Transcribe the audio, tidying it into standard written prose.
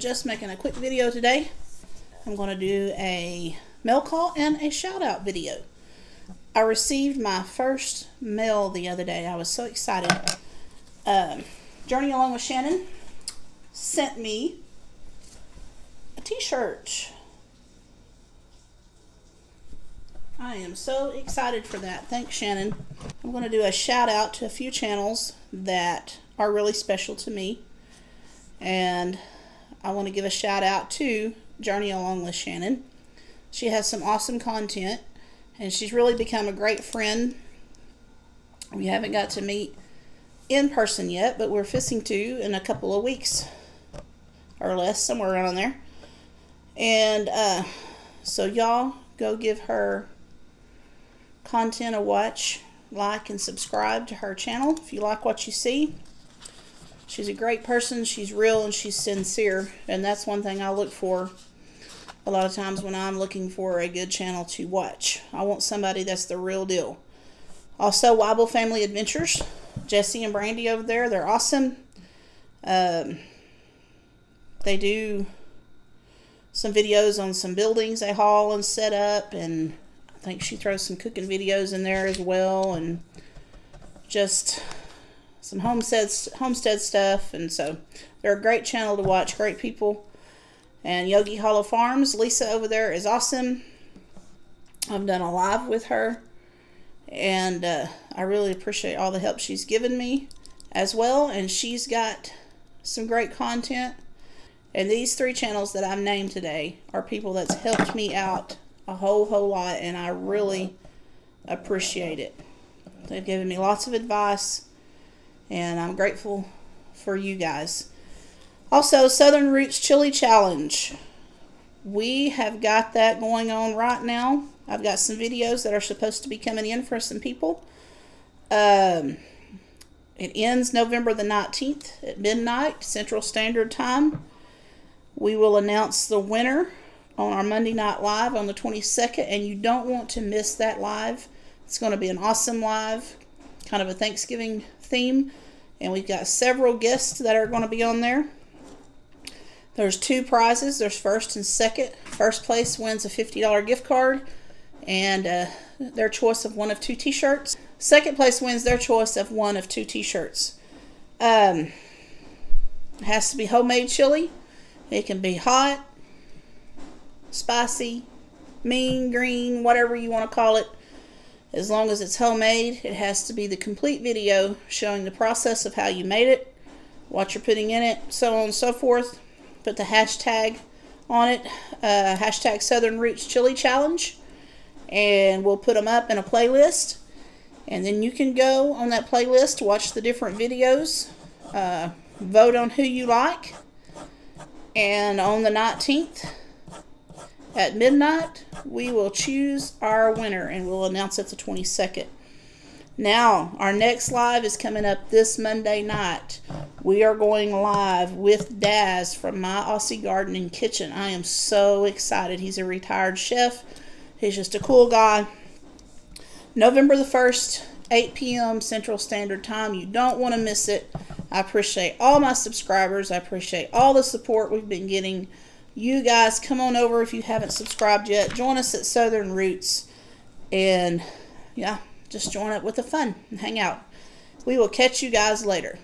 just making a quick video today. I'm going to do a mail call and a shout out video. I received my first mail the other day. I was so excited. Journey Along with Shannon sent me a t-shirt. I am so excited for that. Thanks, Shannon. I'm going to do a shout out to a few channels that are really special to me. And I want to give a shout out to Journey Along with Shannon. She has some awesome content and she's really become a great friend. We haven't got to meet in person yet, but we're fixing to in a couple of weeks or less, somewhere around there. And so y'all go give her content a watch, like and subscribe to her channel if you like what you see. She's a great person, she's real, and she's sincere, and that's one thing I look for a lot of times when I'm looking for a good channel to watch. I want somebody that's the real deal. Also, Wobble Family Adventures, Jesse and Brandy over there, they're awesome. They do some videos on some buildings they haul and set up, and I think she throws some cooking videos in there as well, and just some homestead stuff. And so they're a great channel to watch, great people. And Yogi Hollow Farms, Lisa over there is awesome. I've done a live with her, and I really appreciate all the help she's given me as well. And she's got some great content. And these three channels that I've named today are people that's helped me out a whole lot, and I really appreciate it. They've given me lots of advice, and I'm grateful for you guys. Also, Southern Roots Chili Challenge. We have got that going on right now. I've got some videos that are supposed to be coming in for some people. It ends November the 19th at midnight Central Standard Time. We will announce the winner on our Monday Night Live on the 22nd, and you don't want to miss that live. It's going to be an awesome live, kind of a Thanksgiving theme, and we've got several guests that are going to be on there. There's two prizes. There's first and second. First place wins a $50 gift card and their choice of one of two t-shirts. Second place wins their choice of one of two t-shirts. It has to be homemade chili. It can be hot, spicy, mean, green, whatever you want to call it. As long as it's homemade, it has to be the complete video showing the process of how you made it, what you're putting in it, so on and so forth. Put the hashtag on it, hashtag Southern Roots Chili Challenge, and we'll put them up in a playlist. And then you can go on that playlist, watch the different videos, vote on who you like. And on the 19th at midnight, we will choose our winner, and we'll announce it the 22nd. Now, our next live is coming up this Monday night. We are going live with Daz from My Aussie Garden and Kitchen. I am so excited. He's a retired chef. He's just a cool guy. November the 1st, 8 p.m. Central Standard Time. You don't want to miss it. I appreciate all my subscribers. I appreciate all the support we've been getting. You guys, come on over if you haven't subscribed yet. Join us at Southern Roots. And, yeah, just join up with the fun and hang out. We will catch you guys later.